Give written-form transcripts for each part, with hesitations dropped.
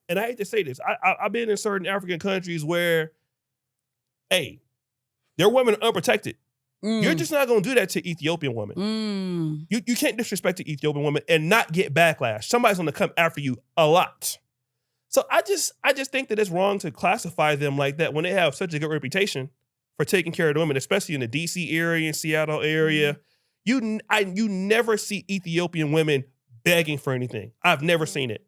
and I hate to say this, I've been in certain African countries where, hey, their women are unprotected. You're just not going to do that to Ethiopian women. You can't disrespect the Ethiopian women and not get backlash. Somebody's going to come after you a lot. So I just think that it's wrong to classify them like that when they have such a good reputation for taking care of the women, especially in the DC area and Seattle area. You never see Ethiopian women begging for anything. I've never seen it.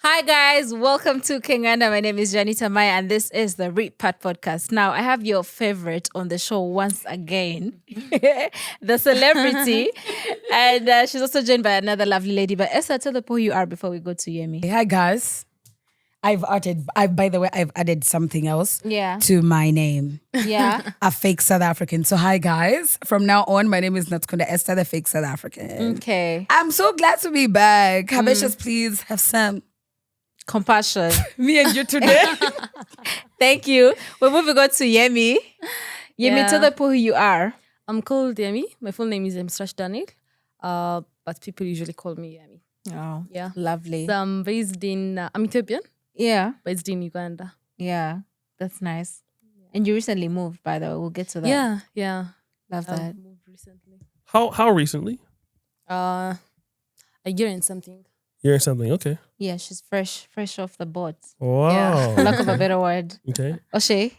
Hi guys, welcome to Uganda. My name is Janita Maya and this is the Read Part Podcast. Now, I have your favorite on the show once again, the celebrity, and she's also joined by another lovely lady. But Esther, tell the who you are before we go to Yemi. Hi guys. By the way, I've added something else to my name. Yeah. A fake South African. So hi guys. From now on, my name is Natskunda Esther, the fake South African. Okay. I'm so glad to be back. Habesha, please have some compassion. Me and you today. Thank you. We're moving on to Yemi. Yemi, tell the who you are. I'm called Yemi. My full name is Daniel. But people usually call me Yemi. Oh, yeah. Lovely. So I'm based in, I'm Ethiopian. Yeah. Based in Uganda. Yeah. That's nice. And you recently moved, by the way. We'll get to that. Yeah. Love that. Moved recently. How recently? A year and something. You're in something, okay. Yeah, she's fresh off the boat. Wow. Yeah, for lack of a better word. Okay.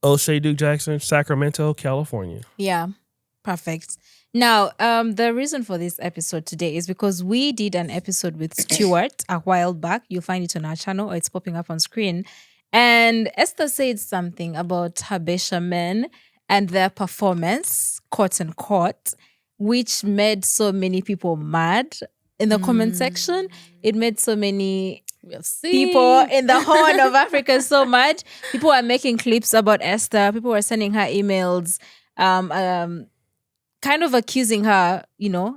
O'Shea Duke Jackson, Sacramento, California. Yeah, perfect. Now, the reason for this episode today is because we did an episode with Stuart a while back. You'll find it on our channel or it's popping up on screen. And Esther said something about Habesha men and their performance, quote unquote, which made so many people mad. In the comment section, it made so many people in the Horn of Africa so mad. People were making clips about Esther. People were sending her emails, kind of accusing her,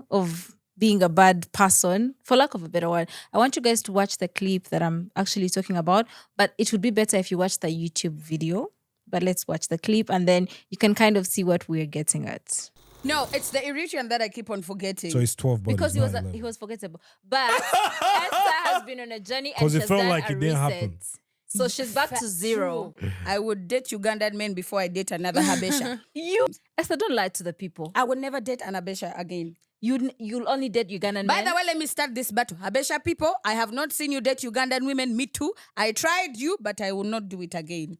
of being a bad person, for lack of a better word. I want you guys to watch the clip that I'm actually talking about, but it would be better if you watch the YouTube video. But let's watch the clip and then you can kind of see what we're getting at. No, it's the Eritrean that I keep on forgetting. So it's 12 bodies. Because he was forgettable. But Esther has been on a journey and she's done like a it didn't reset. happen. So she's back to zero. I would date Ugandan men before I date another Habesha. Esther, don't lie to the people. I would never date an Habesha again. You'll only date Ugandan men. By the way, let me start this battle. Habesha people, I have not seen you date Ugandan women. Me too. I tried you, but I will not do it again.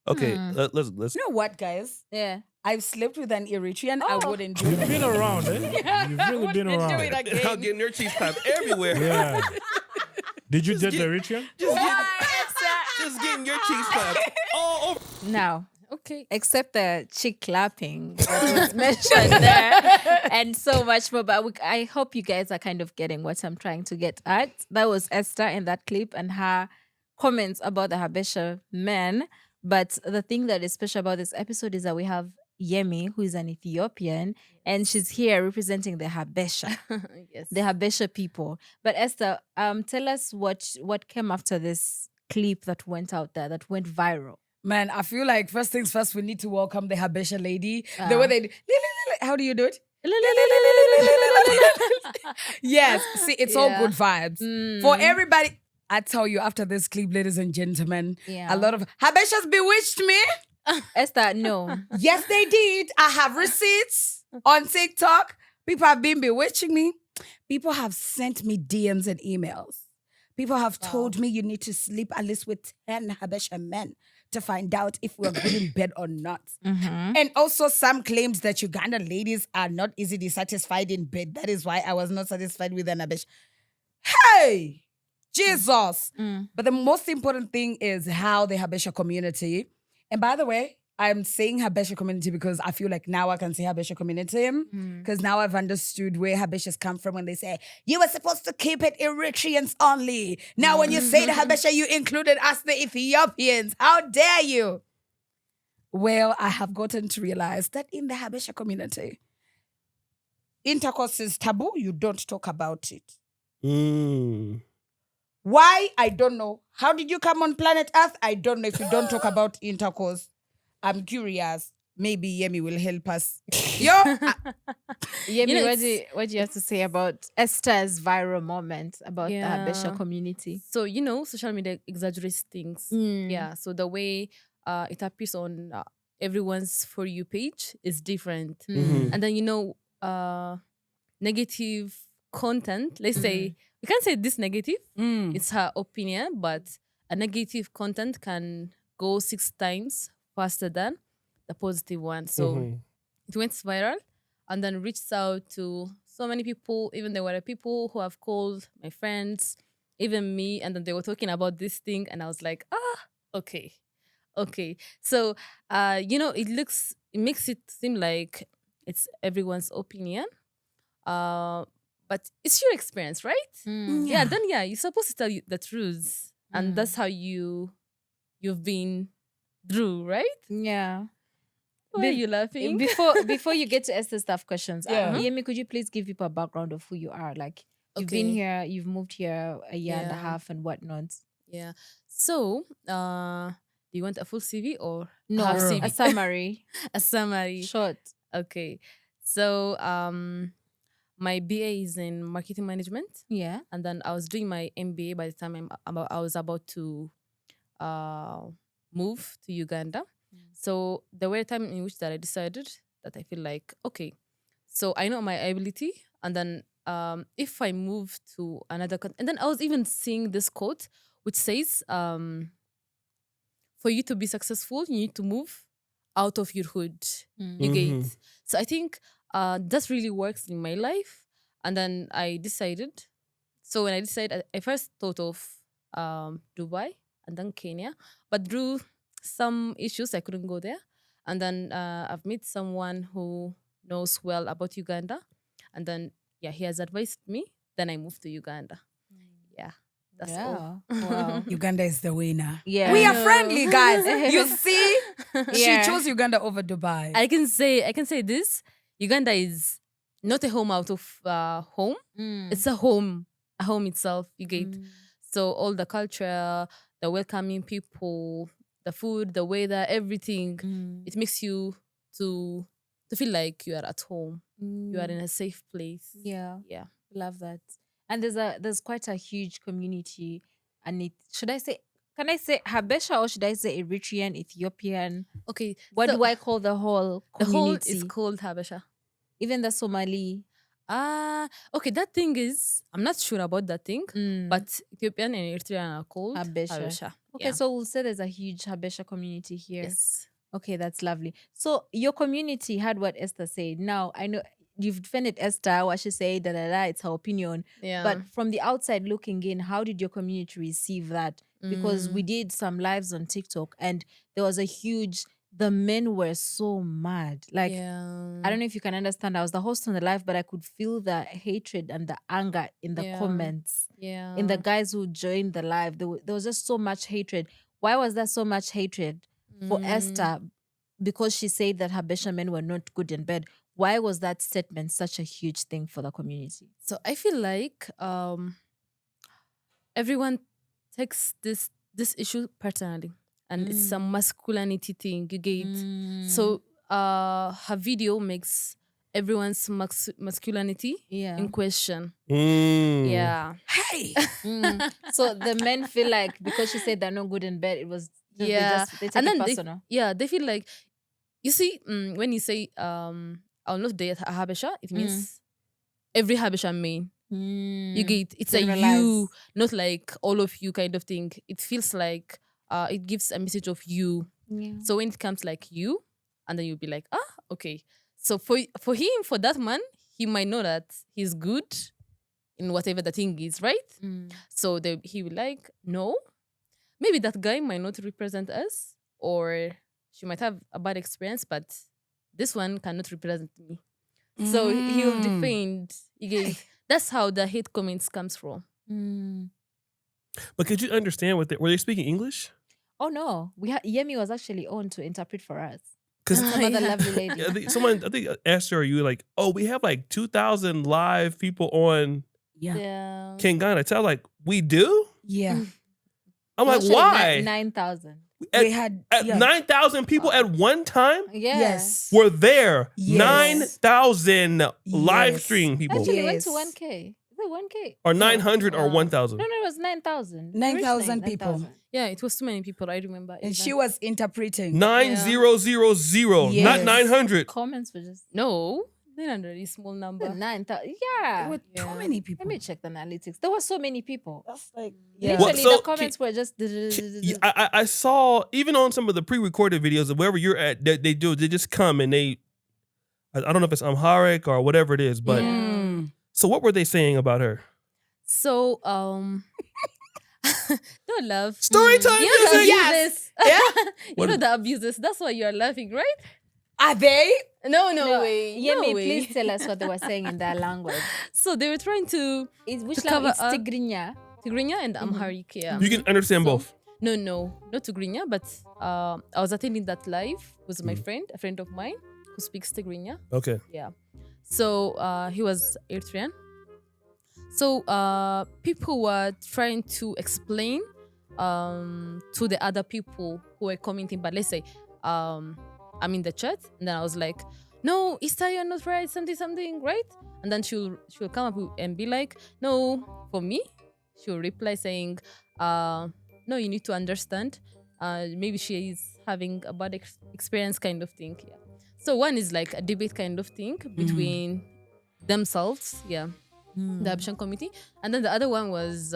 Okay, let's. You know what, guys? Yeah. I've slept with an Eritrean. I wouldn't do it. You've been around, eh? You've really been around. Do it again. I'm getting your cheeks clapped everywhere. Yeah. Did you date the Eritrean? Just getting your cheeks clapped all over. Now, Okay. except the cheek clapping that was mentioned there and so much more. But I hope you guys are kind of getting what I'm trying to get at. That was Esther in that clip and her comments about the Habesha men. But the thing that is special about this episode is that we have Yemi, who is an Ethiopian, and she's here representing the Habesha, Yes. the Habesha people. But Esther, tell us what came after this clip that went out there, that went viral. Man, I feel like first things first, we need to welcome the Habesha lady. The way they do. How do you do it? Yes. See, it's all good vibes. For everybody, I tell you, after this clip, ladies and gentlemen, a lot of Habeshas bewitched me. Esther, no. Yes, they did. I have receipts on TikTok. People have been bewitching me. People have sent me DMs and emails. People have told me you need to sleep at least with 10 Habesha men to find out if we're good in bed or not. Mm-hmm. And also some claims that Ugandan ladies are not easily satisfied in bed. That is why I was not satisfied with an Habesha. Hey! Jesus! But the most important thing is how the Habesha community, and by the way, I'm saying Habesha community because I feel like now I can say Habesha community because now I've understood where Habeshas come from when they say, you were supposed to keep it Eritreans only. Now when you say the Habesha, you included us, the Ethiopians. How dare you? Well, I have gotten to realize that in the Habesha community, intercourse is taboo. You don't talk about it. Why? I don't know. How did you come on planet Earth? I don't know. If you don't talk about intercourse, I'm curious. Maybe Yemi will help us. Yemi, You know, what do you have to say about Esther's viral moment about the Habesha Yeah. community? So, social media exaggerates things. Mm. Yeah. So the way it appears on everyone's For You page is different. Mhm. And then, negative content, let's say, we can't say this negative, it's her opinion, but a negative content can go 6 times faster than the positive one. So Mhm. it went viral and then reached out to so many people. Even there were people who have called my friends, even me, and then they were talking about this thing, and I was like, okay. So it makes it seem like it's everyone's opinion, but it's your experience, right? Yeah, then you're supposed to tell you the truth, and that's how you've been through, right? Yeah. Why are you laughing? Before you get to Esther's tough questions, Yeah. Yemi, could you please give people a background of who you are? Like, you've been Okay. here, you've moved here a year and a Yeah. half and whatnot. Yeah. So, do you want a full CV or No, half Girl. CV? a summary, A summary. short. Okay. So, my BA is in marketing management, Yeah. and then I was doing my MBA by the time I was about to move to Uganda. So there were a time in which that I decided that I feel like, okay, so I know my ability, and then if I move to another country, and then I was even seeing this quote which says, for you to be successful, you need to move out of your hood. You get Mhm. it? So I think that really works in my life. And then I decided. So when I decided, I first thought of Dubai and then Kenya, but through some issues, I couldn't go there. And then I've met someone who knows well about Uganda, and then he has advised me. Then I moved to Uganda. Yeah, that's all. Wow. Uganda is the winner. Yeah. We I are know. friendly, guys. You see? Yeah. She chose Uganda over Dubai. I can say this: Uganda is not a home out of home. It's a home itself. You get so all the culture, the welcoming people, the food, the weather, everything. It makes you to feel like you are at home. You are in a safe place. Yeah. Yeah. Love that. And there's quite a huge community, and can I say Habesha or should I say Eritrean, Ethiopian? Okay. What so do I call the whole the whole community? is called Habesha. Even the Somali. Okay. That thing is, I'm not sure about that thing, but Ethiopian and Eritrean are called Habesha. Habesha. Okay, Yeah. so we'll say there's a huge Habesha community here. Yes. Okay, that's lovely. So your community had what Esther said. Now I know you've defended Esther, what she said, it's her opinion. Yeah. But from the outside looking in, how did your community receive that? Because we did some lives on TikTok and there was the men were so mad. Like, yeah. I don't know if you can understand. I was the host on the live, but I could feel the hatred and the anger in the Yeah. comments. Yeah. In the guys who joined the live. There was just so much hatred. Why was there so much hatred for Esther? Because she said that Habesha men were not good in bed. Why was that statement such a huge thing for the community? So I feel like everyone takes this issue personally, and it's a masculinity thing. You get so her video makes everyone's masculinity Yeah. in question. Yeah. Hey! So the men feel like because she said they're not good in bed, it was Yeah. they take And it then personal. they feel like, you see, when you say I'll not date a Habesha, it means every Habesha man. You get it's a Generalize. you, not like all of you kind of thing. It feels like it gives a message of you. Yeah. So when it comes like you, and then you'll be like, okay. So for him, for that man, he might know that he's good in whatever the thing is, right? So he will like, no, maybe that guy might not represent us, or she might have a bad experience, but this one cannot represent me. So he will defend. That's how the hate comments comes from. But could you understand were they speaking English? Oh no, Yemi was actually on to interpret for us. Because Some other lovely lady. I think Esther or you were like, oh, we have like 2,000 live people on Yeah. Yeah. King Ghana. Tell like, we do? Yeah. I'm like, Actually, why? 9,000. We had 9,000 people at one time Yeah. Yes. were there. Yes. 9,000 live Yes. stream people. Actually, it went to Yes. 1K. Is it 1K? Or 900 or Wow. 1,000. No, it was 9,000. 9,000 people. Yeah, it was too many people. I remember. And even. she was interpreting. 9000, Yes. not 900. Comments were just No, 900 is small number. 9,000. There Yeah. were too Yeah. many Let people. me check the analytics. There were so many people. That's like Literally, so the comments were just. I saw, even on some of the pre-recorded videos of wherever you're at, they just come and I don't know if it's Amharic or whatever it is, but so what were they saying about her? So, don't laugh. Story time You know the music. abuses. Yeah. You What know is- the abuses. That's why you're laughing, right? Are they? No way. Yemi, no way. please tell us what they were saying in their language. So they were trying to Which To cover language? It's up- Tigrinya. Tigrinya and Amharic. Yeah. You can understand So- both. No, not Tigrinya, but I was attending that live with my friend, a friend of mine who speaks Tigrinya. Okay. Yeah. So he was Eritrean. So people were trying to explain to the other people who were commenting, but let's say I'm in the chat, and then I was like, no, Esther, you're not right, something, right? And then she'll come up and be like, no, for me, she'll reply saying, no, you need to understand. Maybe she is having a bad experience kind of thing. Yeah. So one is like a debate kind of thing between themselves, yeah, the Habesha committee. And then the other one was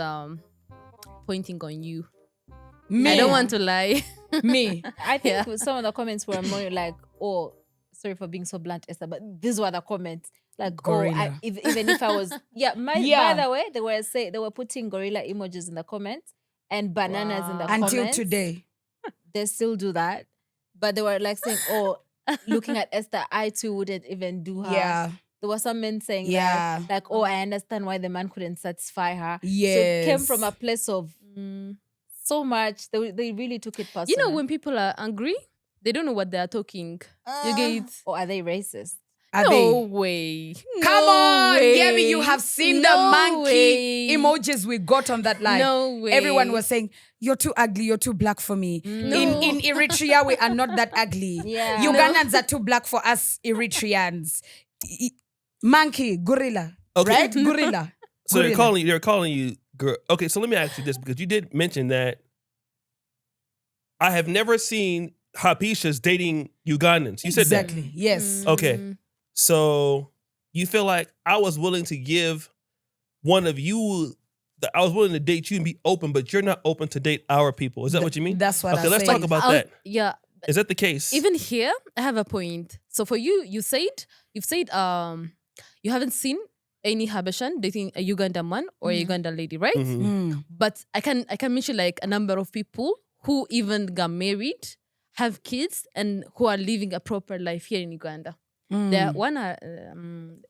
pointing on you. Me. I don't want to lie. Me. I think some of the comments were more like, oh, sorry for being so blunt, Esther, but these were the comments. Like, Gorilla. even if I was, by the way, they were putting gorilla emojis in the comments and bananas in the comments. Until today. They still do that. But they were like saying, oh, looking at Esther, I too wouldn't even do her. Yeah. There were some men saying Yeah. that, like, oh, I understand why the man couldn't satisfy her. Yes. So it came from a place of so much. They really took it personally. You know, when people are angry, they don't know what they are talking. You get it? Or are they racist? Are No they? way. Come No on, way. Yemi, you have seen the No monkey way. emojis we got on that live. No way. Everyone was saying, you're too ugly, you're too black for me. No. In Eritrea, we are not that ugly. Yeah. Ugandans are too black for us Eritreans. Monkey, gorilla. Okay. Right? Gorilla. So they're Gorilla. calling you girl. Okay, so let me ask you this, because you did mention that I have never seen Habeshas dating Ugandans. You said Exactly. Yes. that. Okay. So you feel like I was willing to give one of you, I was willing to date you and be open, but you're not open to date our people. Is that what you mean? That's what Okay, I let's said. talk about I'll- that. Yeah. Is that the case? Even here, I have a point. So for you, you've said you haven't seen any Habeshan dating a Ugandan man or a Ugandan lady, right? Mhm. But I can mention like a number of people who even got married, have kids, and who are living a proper life here in Uganda. The one,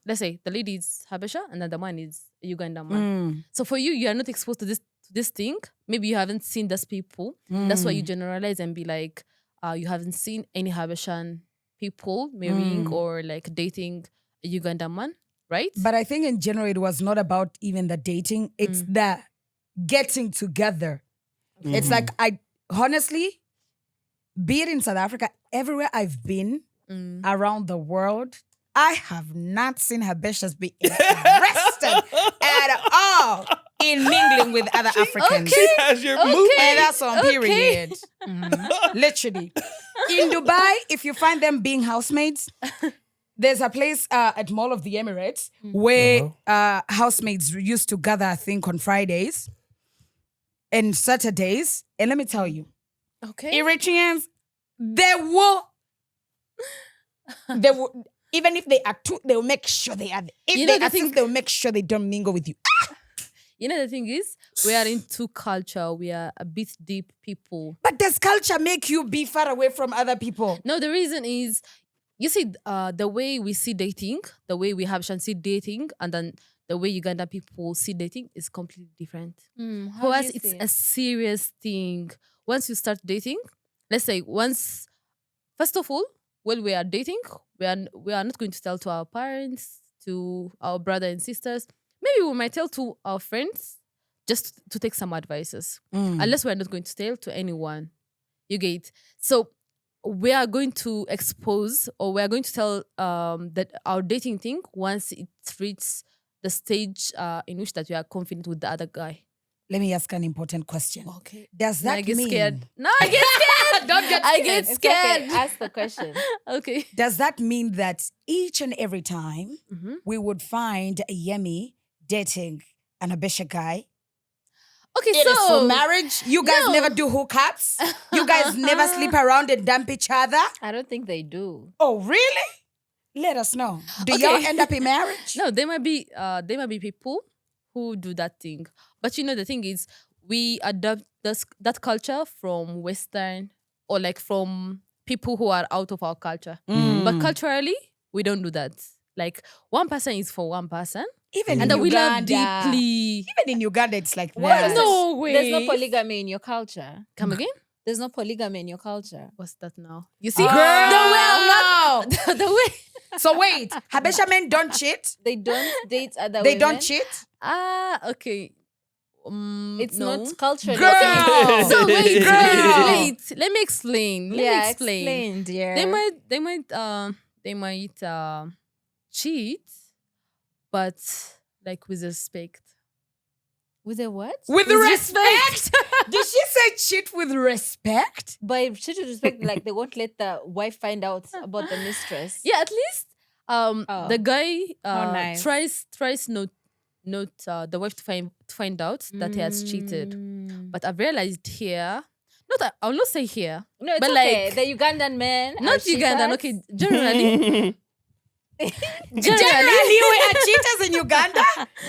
let's say the lady is Habesha, and then the man is a Ugandan man. So for you, you are not exposed to this thing. Maybe you haven't seen those people. That's why you generalize and be like, you haven't seen any Habeshan people marrying or like dating a Ugandan man, right? But I think in general, it was not about even the dating. It's the getting together. It's like, I honestly, be it in South Africa, everywhere I've been around the world, I have not seen Habeshas be interested at all in mingling with other Africans. She has your move. And that's on period. Literally. In Dubai, if you find them being housemaids, there's a place at Mall of the Emirates where housemaids used to gather, I think, on Fridays and Saturdays. And let me tell you, Okay. Eritreans, they will, even if they are two, they will make sure they are. If You know they the are thing- six, they will make sure they don't mingle with you. You know the thing is, we are into culture. We are a bit deep people. But does culture make you be far away from other people? No, the reason is, you see, the way we see dating, the way we have see dating, and then the way Uganda people see dating is completely different. For us, it's a serious thing. Once you start dating, let's say first of all, when we are dating, we are not going to tell to our parents, to our brother and sisters. Maybe we might tell to our friends, just to take some advices. Mm. Unless we're not going to tell to anyone. You get. So we are going to expose, or we are going to tell that our dating thing once it reaches the stage in which that we are confident with the other guy. Let me ask an important question. Okay. Does Now that I get mean scared. No, I get scared. Don't get I scared. get It's scared. okay. Ask the question. Okay. Does that mean that each and every time Mhm. we would find a Yemi dating an Habesha guy, Okay, it is so for marriage? You guys No. never do hookups? You guys never sleep around and dump each other? I don't think they do. Oh, really? Let us know. Do Okay. y'all end up in marriage? No, there might be people who do that thing. But you know, the thing is, we adopt that culture from Western, or like from people who are out of our culture. But culturally, we don't do that. Like, one person is for one person, Even and in that we love Uganda. deeply. Even in Uganda, it's like What that. is No way. There's no polygamy in your culture. Come again? There's no polygamy in your culture. What's that now? You see? Girl! The way I'm not. The way. So wait, Habesha men don't cheat? They don't date other They women. don't cheat? Okay. It's no. not culturally. Girl! So wait, Girl! wait. Let me explain. Let me explain. dear. They might cheat, but like with respect. With a what? With With respect? Did she say cheat with respect? By treat with respect, like they won't let the wife find out about the mistress. Yeah, at least the guy How nice. tries not the wife to find out that he has cheated. But I've realized here, I will not say here, No, it's but okay. like, The Ugandan men. not are Ugandan. cheaters. Okay, generally, Generally, we are cheaters in Uganda.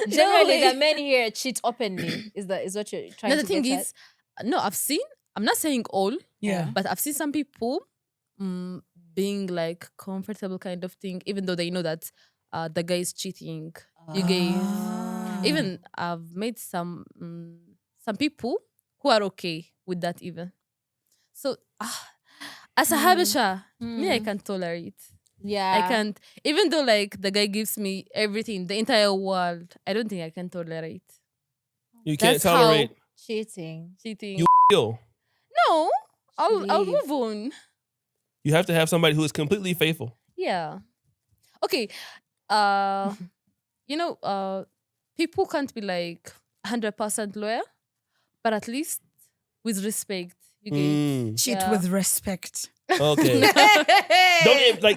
Generally, way. the men here cheat openly. Is what you're trying no, to the thing get is, no, I'm not saying all, Yeah. but I've seen some people being like comfortable kind of thing, even though they know that the guy is cheating. You get. Even I've met some people who are okay with that even. So as a Habesha, me, I can't tolerate. Yeah. I can't, even though like the guy gives me everything, the entire world, I don't think I can tolerate You can't That's how- tolerate cheating. cheating. You will. No, I'll Leave. move on. You have to have somebody who is completely faithful. Yeah. Okay. People can't be like 100% loyal, but at least with respect. You get. Mm, Cheat Yeah. with respect. okay.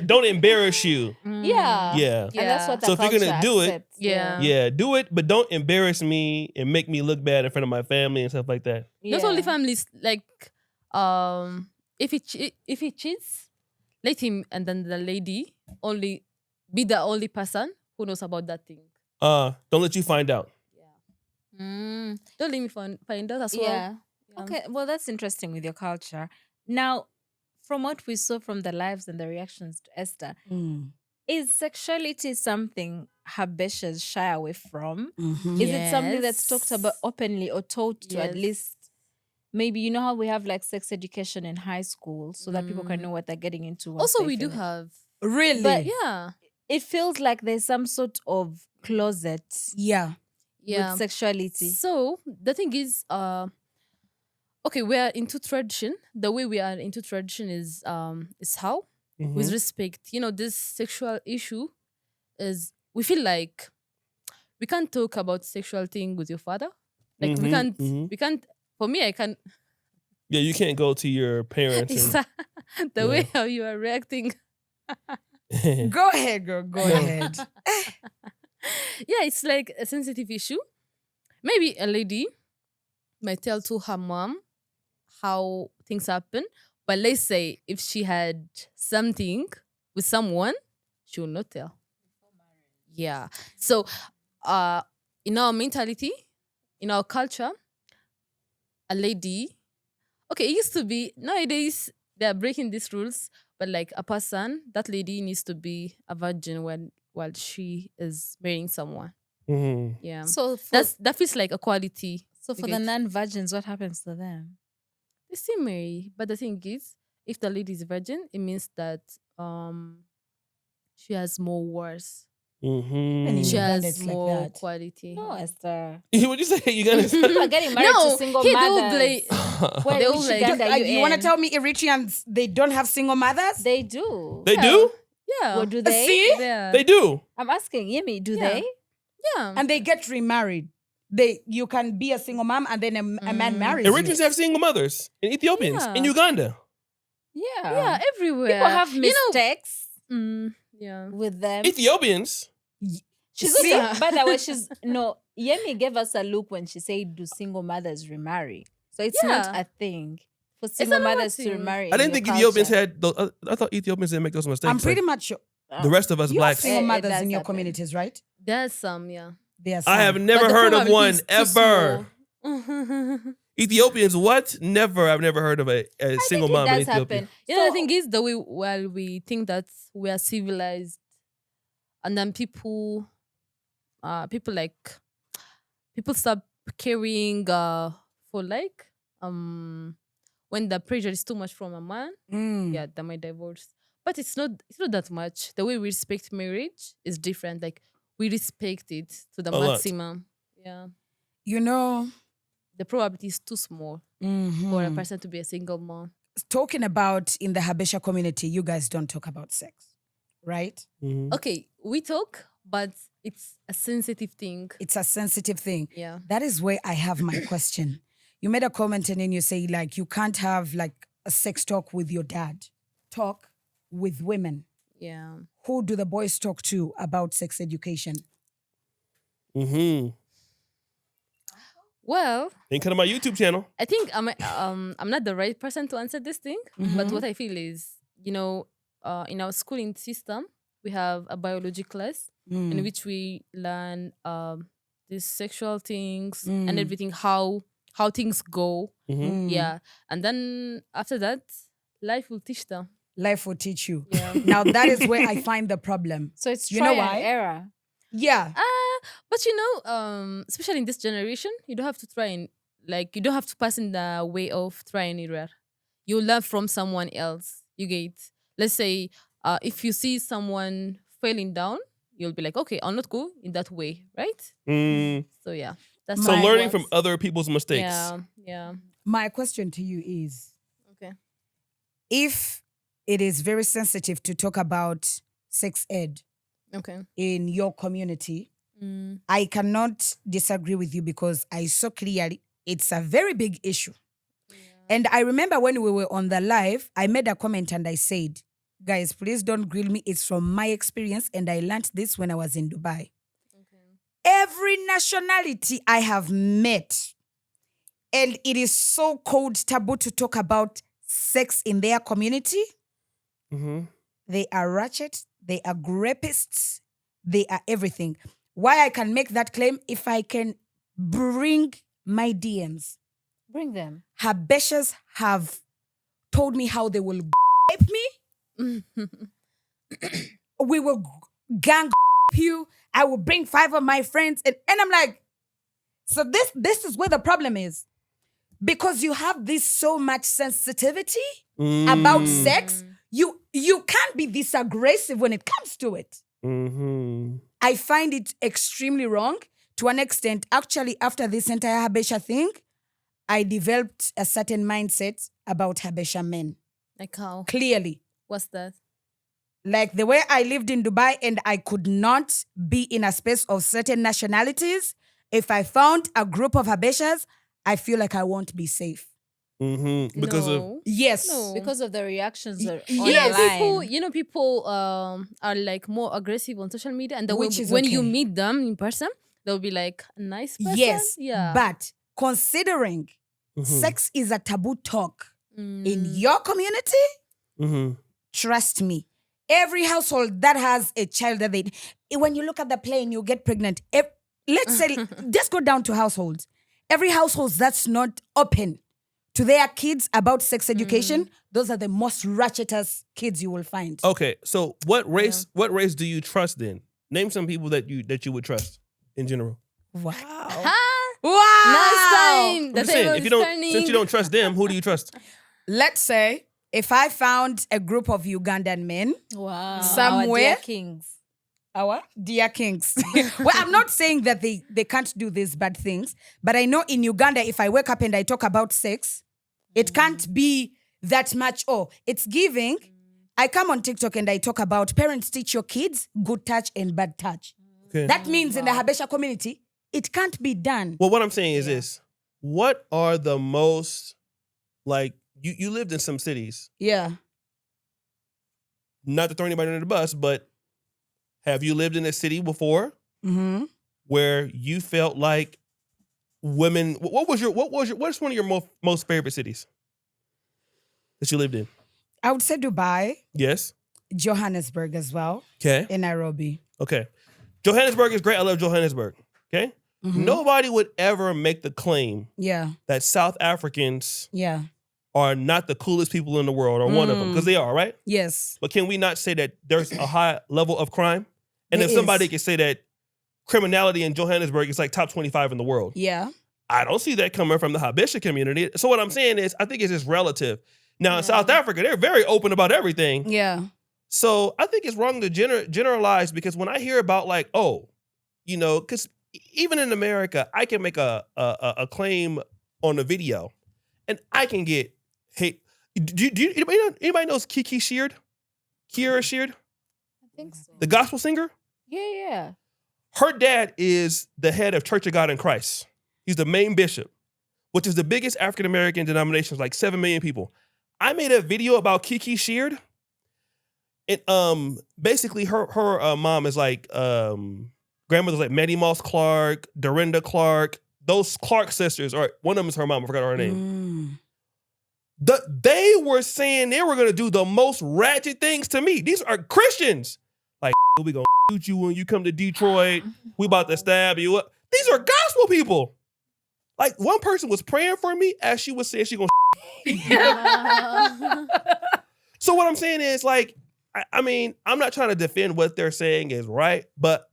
don't embarrass you. Yeah. Yeah. And that's what the So if you're gonna culture do it, accepts. Yeah. Yeah, do it, but don't embarrass me and make me look bad in front of my family and stuff like that. Not only families, like if he cheats, let him and then the lady only be the only person who knows about that thing. Don't let you find out. Mm. Don't let me find out as well. Yeah. Okay. Well, that's interesting with your culture. Now, from what we saw from the lives and the reactions to Esther, is sexuality something Habeshas shy away from? Is it something that's talked about openly or taught to at Yes. least? Maybe you know how we have like sex education in high school so that people can know what they're getting into. once Also, they we do finish. have. Really? But Yeah. it feels like there's some sort of closet Yeah. Yeah. with sexuality. So the thing is, okay, we are into tradition. The way we are into tradition is how with respect. You know, this sexual issue is, we feel like we can't talk about sexual thing with your father. Like we can't. For me, I can't. Yeah, you can't go to your parents It's and the way how you are reacting. Go ahead, girl. Go ahead. Yeah, it's like a sensitive issue. Maybe a lady might tell to her mom how things happen, but let's say if she had something with someone, she will not tell. Yeah. So, in our mentality, in our culture, a lady, okay, it used to be, nowadays they are breaking these rules, but like a person, that lady needs to be a virgin while she is marrying someone. Yeah. So for, That feels like a quality. so for Okay. the non-virgins, what happens to them? They still marry, but the thing is, if the lady is virgin, it means that she has more worth. And in She Uganda, has it's more like that. quality. No, Esther. What'd you say? You gonna? People are getting married to single they will mothers. play. Where They which will like- Uganda are you You want to in? tell me Eritreans, they don't have single mothers? They do. They do. Yeah. Well, do they? See? Yeah. They do. I'm asking Yemi, do Yeah. they? Yeah. And they get remarried. You can be a single mom and then a man marries you. Eritreans have single mothers, and Ethiopians in Yeah. Uganda. Yeah. yeah, everywhere. People have You know- mistakes yeah. with them. Ethiopians. She's See? also, by the way, Yemi gave us a look when she said, do single mothers remarry? So it's not Yeah. a thing for single a normal mothers to thing. remarry. I in didn't your think culture. Ethiopians had. I thought Ethiopians didn't make those mistakes. I'm pretty Like, much sure. the rest of us You have blacks. single It mothers does in your happen. communities, right? There's some, yeah. There's I have never But the heard of probability one is too ever. small. Ethiopians, what? Never. I've never heard of a single it mom in does Ethiopia. happen. You know, the thing is, the way while we think that we are civilized, and then people start caring for like when the pressure is too much from a man, yeah, they might divorce. But it's not that much. The way we respect marriage is different. Like we respect it to the A lot. maximum. Yeah, You know, the probability is too small for a person to be a single mom. talking about in the Habesha community, you guys don't talk about sex, right? Mhm. Okay, we talk, but it's a sensitive thing. It's a sensitive thing. Yeah. That is where I have my question. You made a comment and then you say like you can't have like a sex talk with your dad. Talk with women. Yeah. Who do the boys talk to about sex education? Mhm. Well, Then come to my YouTube channel. I think I'm not the right person to answer this thing, but what I feel is, in our schooling system, we have a biology class in which we learn these sexual things and everything, how things go. Yeah. And then after that, life will teach them. Life will teach you. Yeah. Now that is where I find the problem. So it's You trial know and why? error. Yeah. But especially in this generation, you don't have to try and you don't have to pass in the way of try and error. You learn from someone else. You get, let's say, if you see someone falling down, you'll be like, okay, I'll not go in that way, right? Mm. So yeah, that's So how it learning from works. other people's mistakes. Yeah, yeah. My question to you is, Okay. if it is very sensitive to talk about sex ed Okay. in your community, I cannot disagree with you because I saw clearly it's a very big issue. And I remember when we were on the live, I made a comment and I said, guys, please don't grill me. It's from my experience. And I learned this when I was in Dubai. Every nationality I have met, and it is so called taboo to talk about sex in their community. Mm-hmm. They are ratchet, they are rapists, they are everything. Why I can make that claim, if I can bring my DMs. Bring them. Habeshas have told me how they will rape me. We will gang you. I will bring 5 of my friends. And I'm like, so this is where the problem is. Because you have this so much sensitivity about sex, you can't be this aggressive when it comes to it. Mm-hmm. I find it extremely wrong to an extent. Actually, after this entire Habesha thing, I developed a certain mindset about Habesha men. Like how? Clearly. What's that? Like the way I lived in Dubai and I could not be in a space of certain nationalities, if I found a group of Habeshas, I feel like I won't be safe. Mm-hmm. Because of No. Yes. No. Because of the reactions Y- online. People are like more aggressive on social media, and Which is when you okay. meet them in person, they'll be like a nice person. Yes. Yeah. But considering sex is a taboo talk in your community, mm-hmm. trust me, every household that has a child that when you look at the plane, you get pregnant. Let's say, just go down to households. Every household that's not open to their kids about sex education, those are the most ratchetest kids you will find. Okay, so what race do you trust then? Name some people that you would trust in general. Wow. Huh? Wow. Nice time. I'm The just saying, table if is you don't, turning. since you don't trust them, who do you trust? Let's say if I found a group of Ugandan men Wow. Somewhere- Our dear kings. Our dear kings. Well, I'm not saying that they can't do these bad things, but I know in Uganda, if I wake up and I talk about sex, it can't be that much. Oh, it's giving. I come on TikTok and I talk about parents teach your kids good touch and bad touch. Okay. That means in the Habesha community, it can't be done. Well, what I'm saying is this. What are the most, like, you lived in some cities. Yeah. Not to throw anybody under the bus, but have you lived in a city before where you felt like women, what's one of your most favorite cities that you lived in? I would say Dubai. Yes. Johannesburg as well. Okay. And Nairobi. Okay. Johannesburg is great. I love Johannesburg. Okay. Nobody would ever make the claim that South Africans are not the coolest people in the world, or one of them, because they are, right? Yes. But can we not say that there's a high level of crime? And There if somebody is. can say that criminality in Johannesburg is like top 25 in the world, Yeah. I don't see that coming from the Habesha community. So what I'm saying is, I think it's just relative. Now in South Africa, they're very open about everything. Yeah. So I think it's wrong to generalize, because when I hear about like, oh, you know, because even in America, I can make a claim on a video, and I can get hate. Anybody knows Kiki Sheard? Kiera Sheard? I think so. The gospel singer? Yeah. Her dad is the head of Church of God in Christ. He's the main bishop, which is the biggest African-American denomination, like 7 million people. I made a video about Kiki Sheard. It basically her mom is like grandmother's like Maddie Moss Clark, Dorinda Clark. Those Clark sisters, or one of them is her mom. I forgot her name. They were saying they were gonna do the most ratchet things to me. These are Christians. Like, we gonna shoot you when you come to Detroit. We about to stab you up. These are gospel people. Like, one person was praying for me as she was saying she gonna. So what I'm saying is, like, I mean, I'm not trying to defend what they're saying is right, but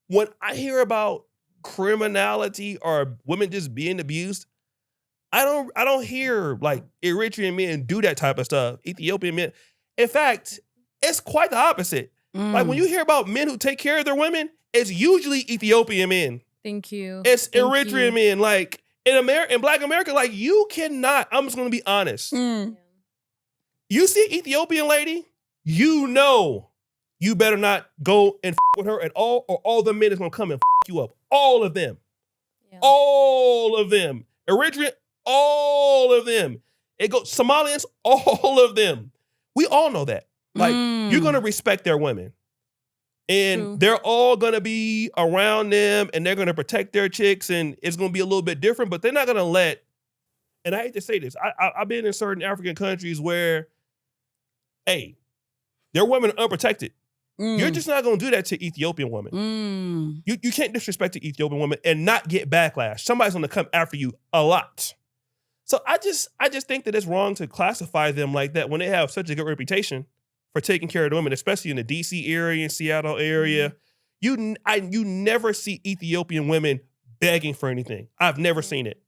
when I hear about criminality or women just being abused, I don't hear like Eritrean men do that type of stuff. Ethiopian men. In fact, it's quite the opposite. Like, when you hear about men who take care of their women, it's usually Ethiopian men. Thank you. It's Thank Eritrean you. men. Like, in Black America, like, you cannot, I'm just gonna be honest. You see an Ethiopian lady, you know you better not go and with her at all, or all the men is gonna come and you up. All of them. Yeah. All of them. Eritrean, all of them. It goes Somalians, all of them. We all know that. Like, you're gonna respect their women. And True. they're all gonna be around them, and they're gonna protect their chicks, and it's gonna be a little bit different, but they're not gonna let, and I hate to say this, I've been in certain African countries where, hey, their women are unprotected. You're just not gonna do that to Ethiopian women. You can't disrespect the Ethiopian women and not get backlash. Somebody's gonna come after you a lot. So I just think that it's wrong to classify them like that when they have such a good reputation for taking care of the women, especially in the DC area and Seattle area. You never see Ethiopian women begging for anything. I've never seen it.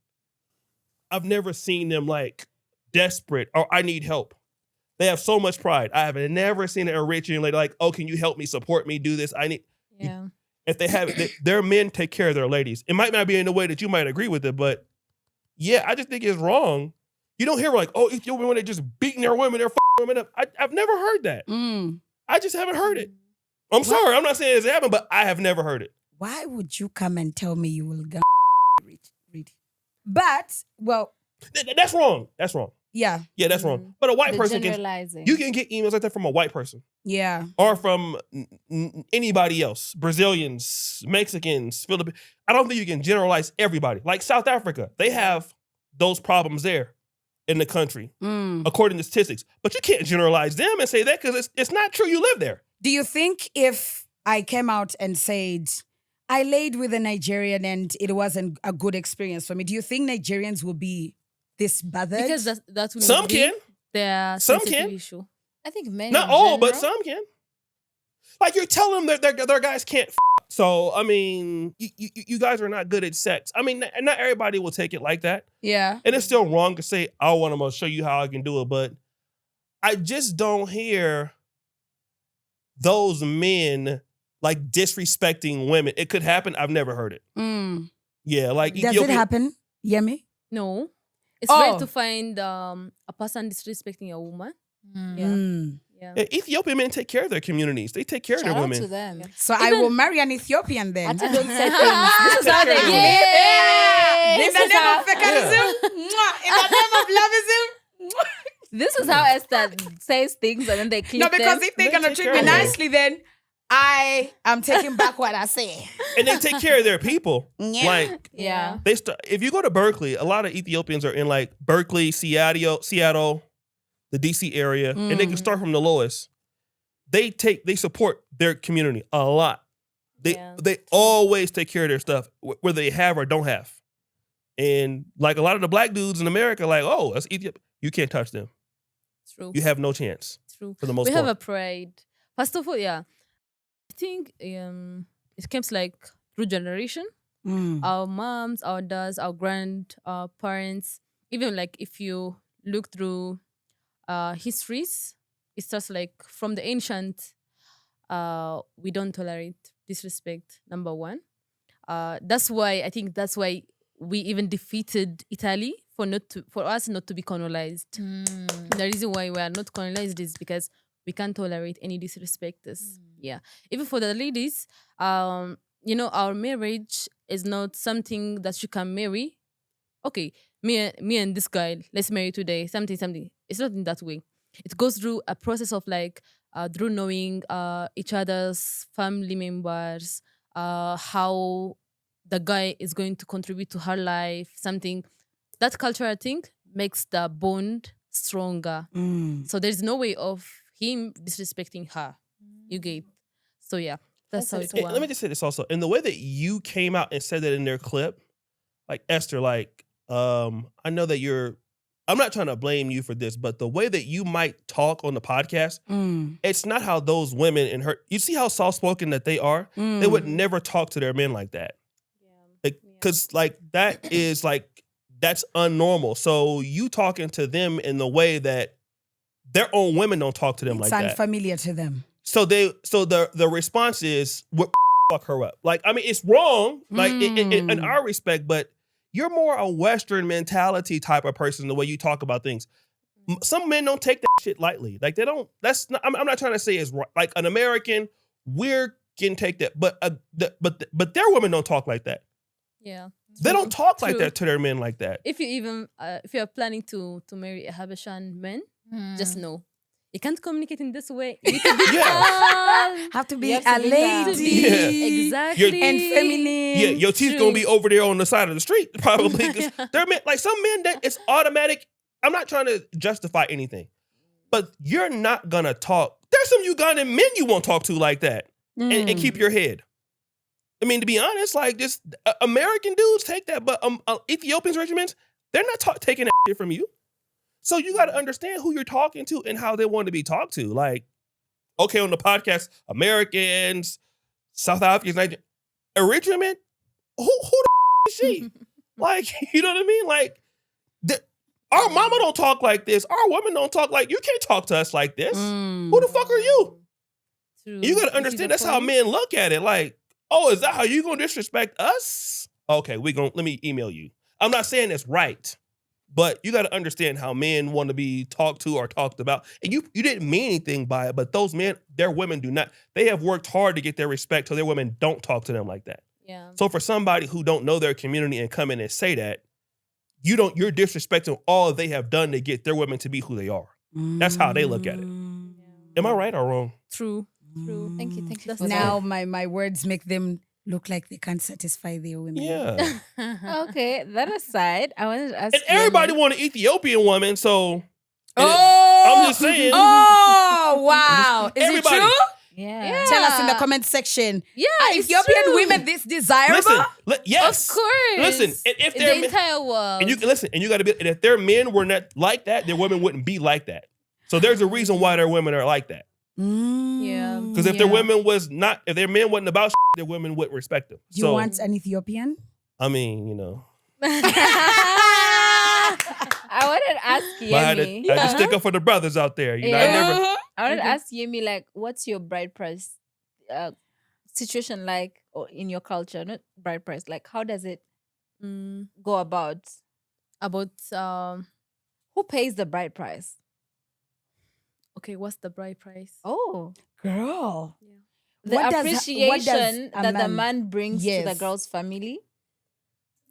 I've never seen them like desperate or I need help. They have so much pride. I have never seen an Eritrean lady like, oh, can you help me, support me, do this? I need. Yeah. If they have, their men take care of their ladies. It might not be in the way that you might agree with it, but yeah, I just think it's wrong. You don't hear like, oh, Ethiopian women, they're just beating their women, they're women up. I've never heard that. I just haven't heard it. I'm sorry. I'm not saying it's happened, but I have never heard it. Why would you come and tell me you will go read? But, well. That's wrong. That's wrong. Yeah. Yeah, that's wrong. But a white The person generalizing. you can get emails like that from a white person. Yeah. Or from anybody else. Brazilians, Mexicans, Philippines. I don't think you can generalize everybody. Like South Africa, they have those problems there in the country, according to statistics. But you can't generalize them and say that because it's not true you live there. Do you think if I came out and said, I laid with a Nigerian and it wasn't a good experience for me, do you think Nigerians will be this bothered? Because that will Some be can. their Some sensitive can. issue. I think men Not in all, but general- some can. Like, you're telling them that their guys can't So, I mean, you guys are not good at sex. I mean, not everybody will take it like that. Yeah. And it's still wrong to say, I want to show you how I can do it. But I just don't hear those men like disrespecting women. It could happen. I've never heard it. Yeah, like Does Ethiopian. it happen, Yemi? No. It's Oh. rare to find a person disrespecting a woman. Yeah. Yeah, Ethiopian men take care of their communities. They take care of Shout their out to women. them. So I will marry an Ethiopian then. Ati don't say things. This is how they do it. In This the is name how- of feminism, in the name of loveism. This is how Esther says things and then they clip No, because them. if they're They gonna take treat care me of them. nicely, then I am taking back what I say. And they take care of their people. Yeah. Like Yeah. they if you go to Berkeley, a lot of Ethiopians are in like Berkeley, Seattle, the DC area, and they can start from the lowest. They support their community a lot. They always take care of their stuff, whether they have or don't have. And like a lot of the black dudes in America, like, oh, that's Ethiopia. You can't touch them. True. You have no chance True. for the most We part. have a pride. First of all, yeah. I think it comes like through generation. Our moms, our dads, our grandparents, even like if you look through histories, it starts like from the ancient, we don't tolerate disrespect, number one. That's why we even defeated Italy for us not to be colonized. The reason why we are not colonized is because we can't tolerate any disrespect. Yeah. Even for the ladies, our marriage is not something that you can marry. Okay, me and this guy, let's marry today, something. It's not in that way. It goes through a process of like, through knowing each other's family members, how the guy is going to contribute to her life, something. That cultural thing makes the bond stronger. So there's no way of him disrespecting her. You get. So yeah, that's how it works. Let me just say this also. In the way that you came out and said that in their clip, like Esther, like, I know that I'm not trying to blame you for this, but the way that you might talk on the podcast, it's not how those women in her, you see how soft-spoken that they are? They would never talk to their men like that. Because like that is like, that's unnormal. So you talking to them in the way that their own women don't talk to them like that. It's unfamiliar to them. So the response is, what fuck her up? Like, I mean, it's wrong, like in our respect, but you're more a Western mentality type of person, the way you talk about things. Some men don't take that shit lightly. Like they don't, I'm not trying to say it's right. Like an American, we can take that, but their women don't talk like that. Yeah. They don't talk like that to their men like that. If you are planning to marry a Habeshan man, just know you can't communicate in this way. You need to be calm. Have to be You have a to be calm. lady. Yeah. Exactly. And feminine. Yeah, your teeth gonna be over there on the side of the street probably. 'Cause they're men, like some men that it's automatic. I'm not trying to justify anything, but you're not gonna talk. There's some Ugandan men you won't talk to like that, and keep your head. I mean, to be honest, like just American dudes take that, but Ethiopians regiments, they're not taking that shit from you. So you got to understand who you're talking to and how they want to be talked to. Like, okay, on the podcast, Americans, South Africans, Nigerians, Eritrea men, who the is she? Like, you know what I mean? Like, our mama don't talk like this. Our women don't talk like, you can't talk to us like this. Who the fuck are you? True. You got to understand that's how men look at it. Like, oh, is that how you gonna disrespect us? Okay, let me email you. I'm not saying it's right, but you got to understand how men want to be talked to or talked about. And you didn't mean anything by it, but those men, their women do not. They have worked hard to get their respect, so their women don't talk to them like that. Yeah. So for somebody who don't know their community and come in and say that, you're disrespecting all they have done to get their women to be who they are. That's how they look at it. Am I right or wrong? True. Thank you. That's Now my words make them look like they can't satisfy their women. Yeah. Okay, that aside, I wanted to ask And everybody Yemi. want an Ethiopian woman, so Oh, I'm just saying. Oh, wow. Is Everybody. it true? Yeah. Tell us in the comment section. Yeah, Are it's Ethiopian true. women this desirable? Listen, yes. Of course. Listen, and if in they're the entire world. and you can listen, and you got to be, and if their men were not like that, their women wouldn't be like that. So there's a reason why their women are like that. Yeah. Because if their women was not, if their men wasn't about their women would respect them. You want an Ethiopian? I mean, you know, I wanted to ask I had Yemi. to stick up for the brothers out there. You know, Yeah. I never. I wanted to ask Yemi, like, what's your bride price situation like, or in your culture, not bride price, like how does it Mm, go about? about Who pays the bride price? okay, what's the bride price? Oh, Girl. Yeah. the What does appreciation a that the man- man brings to the Yes. girl's family.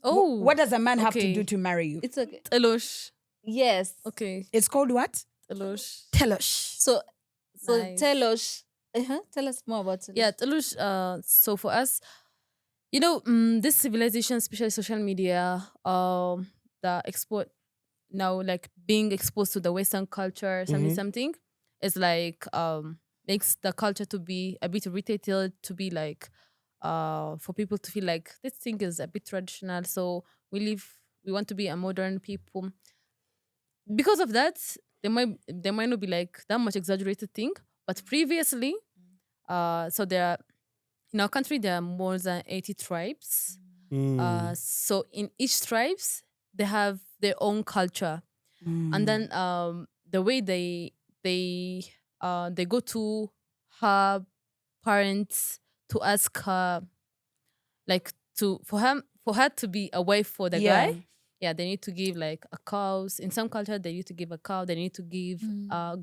Oh, What does a man have to okay. do to marry you? It's okay. Telosh. Yes. Okay, It's called what? Telosh. Telosh. So Nice. tell us more about it. Yeah, Telosh. So for us, this civilization, especially social media, the export now, like being exposed to the Western culture, something, is like makes the culture to be a bit irritated, to be like for people to feel like this thing is a bit traditional. So we want to be a modern people. Because of that, there might not be like that much exaggerated thing. But previously, so there are in our country there are more than 80 tribes. So in each tribes they have their own culture, and then the way they go to her parents to ask her, like, for her to be a wife for the guy. Yeah, they need to give like a cows. In some culture, they need to give a cow. They need to give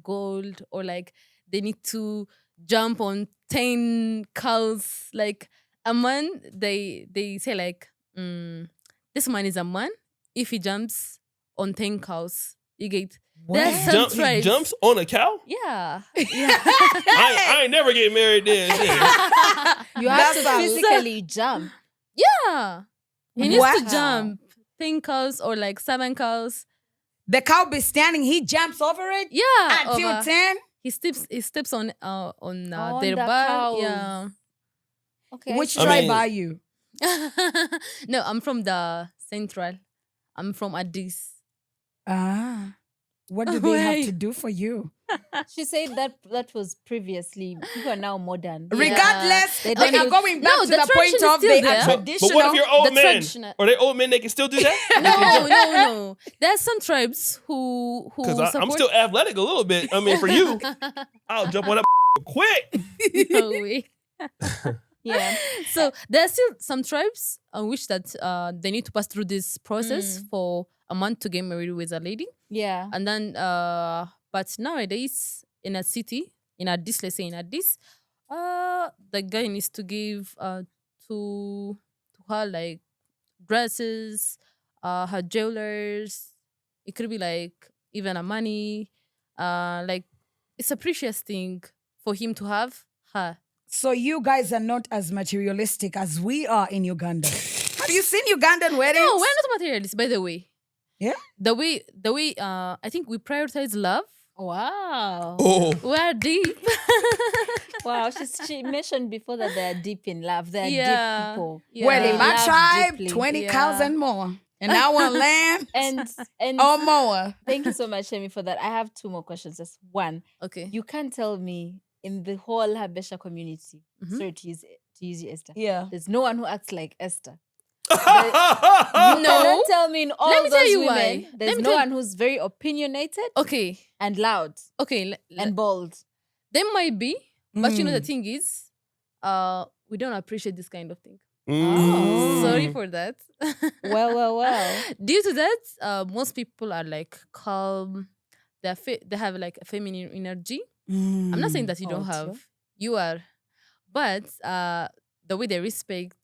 gold, or like they need to jump on 10 cows. Like a man, they say like, this man is a man if he jumps on 10 cows. You get there's some He tribes. jumps on a cow? Yeah. I ain't never getting married then. Shit. You have to That's a- physically jump. Yeah. He needs to Wow. jump 10 cows or like 7 cows. The cow be standing, he jumps over it Yeah. until over- 10. He steps on On their the back. cows. Yeah. Okay. Which I tribe mean- are you? No, I'm from the central. I'm from Addis. Ah. What do they have Wait. to do for you? She said that was previously. People are now modern. Regardless, They we don't are do- going back No, to the the tradition point is of still they there. are But traditional. But what if you're old The men? traditional- Are they old men? They can still do that? No. There are some tribes who Because support. I'm still athletic a little bit. I mean, for you, I'll jump on that quick. No way. Yeah. So there are still some tribes on which that they need to pass through this process for a man to get married with a lady. Yeah. And then but nowadays in a city, in Addis, let's say in Addis, the guy needs to give to her like dresses, her jewelers. It could be like even a money. Like it's a precious thing for him to have her. So you guys are not as materialistic as we are in Uganda. Have you seen Ugandan weddings? No, we're not materialists, by the way. Yeah? The way I think we prioritize love. Wow. Oh. We're deep. Wow. She mentioned before that they are deep in love. They are Yeah. deep people. Yeah. Well, in my Love tribe, deeply. 20 Yeah. cows and more. And I want land And or more. thank you so much, Yemi, for that. I have 2 more questions. Just one. Okay. You can't tell me in the whole Habesha community, Mhm. sorry to use you, Esther. Yeah. There's no one who acts like Esther. No. Cannot tell me in all Let me those tell you women, why. there's Let me no tell- one who's very opinionated Okay. and loud Okay. and bold. There might be, but you know the Mm. thing is, we don't appreciate this kind of thing. Mm. Sorry for that. Well. Due to that, most people are like calm. They have like a feminine energy. I'm not saying that you don't Oh, have. true. You are, but the way they respect.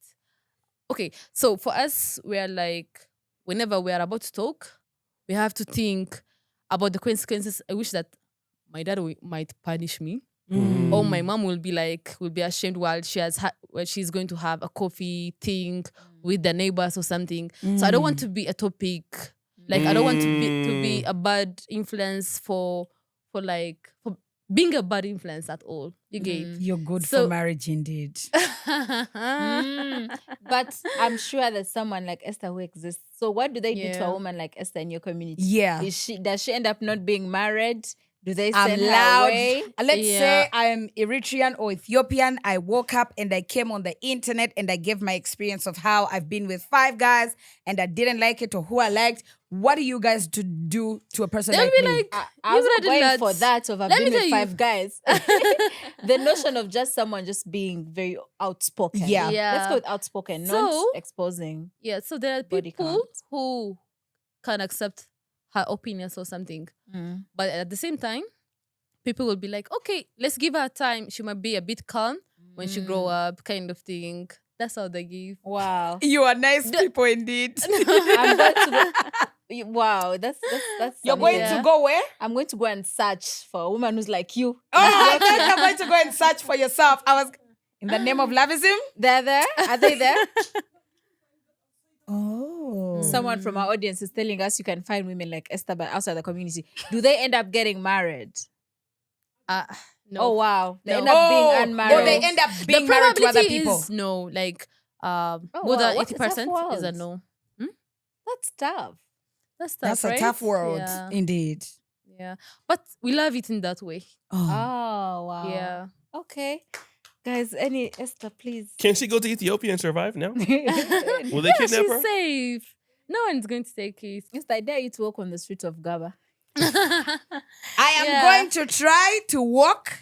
Okay, so for us, we are like, whenever we are about to talk, we have to think about the consequences. I wish that my dad might punish me, or my mom will be ashamed while while she's going to have a coffee thing with the neighbors or something. So I don't want to be a topic. Like I don't want to be a bad influence for being a bad influence at all. You get. You're good So- for marriage indeed. But I'm sure there's someone like Esther who exists. So what do they do to Yeah. a woman like Esther in your community? Yeah. Does she end up not being married Do they I'm send her loud. away? Let's Yeah. say I'm Eritrean or Ethiopian. I woke up and I came on the internet and I gave my experience of how I've been with 5 guys and I didn't like it or who I liked. What do you guys do to a person They'll like be me? like, I "You was not already going nuts." for that of I've Let me been with tell you. 5 guys. The notion of just someone just being very outspoken. Yeah. Yeah. Let's go with outspoken, So- not exposing. Yeah, so there are Body people count. who can accept her opinions or something. But at the same time, people will be like, okay, let's give her time. She might be a bit calm when she grow up, kind of thing. That's how they give. Wow. You are nice people indeed. I'm going to go. Wow, that's You're going something. to go where? I'm going to go and search for a woman who's like you. Oh, I thought you're going to go and search for yourself. I was in the name of lovism. They're there? Are they there? Oh. Someone from our audience is telling us you can find women like Esther but outside the community. Do they end up getting married? No. Oh wow. They No. end up being unmarried. Or they end up The being married to other probability people. is no. Like, more wow, than what a tough 80% is a world. no. That's tough. That's tough, That's a right? tough world, Yeah. indeed. Yeah. But we love it in that way. Oh. Oh wow. Yeah. Okay. Guys, any Esther, please. Can she go to Ethiopia and survive now? Will they Yeah, kidnap she's her? safe. No one's going to take it. Esther, I dare you to walk on the streets of Gaba. I am Yeah. going to try to walk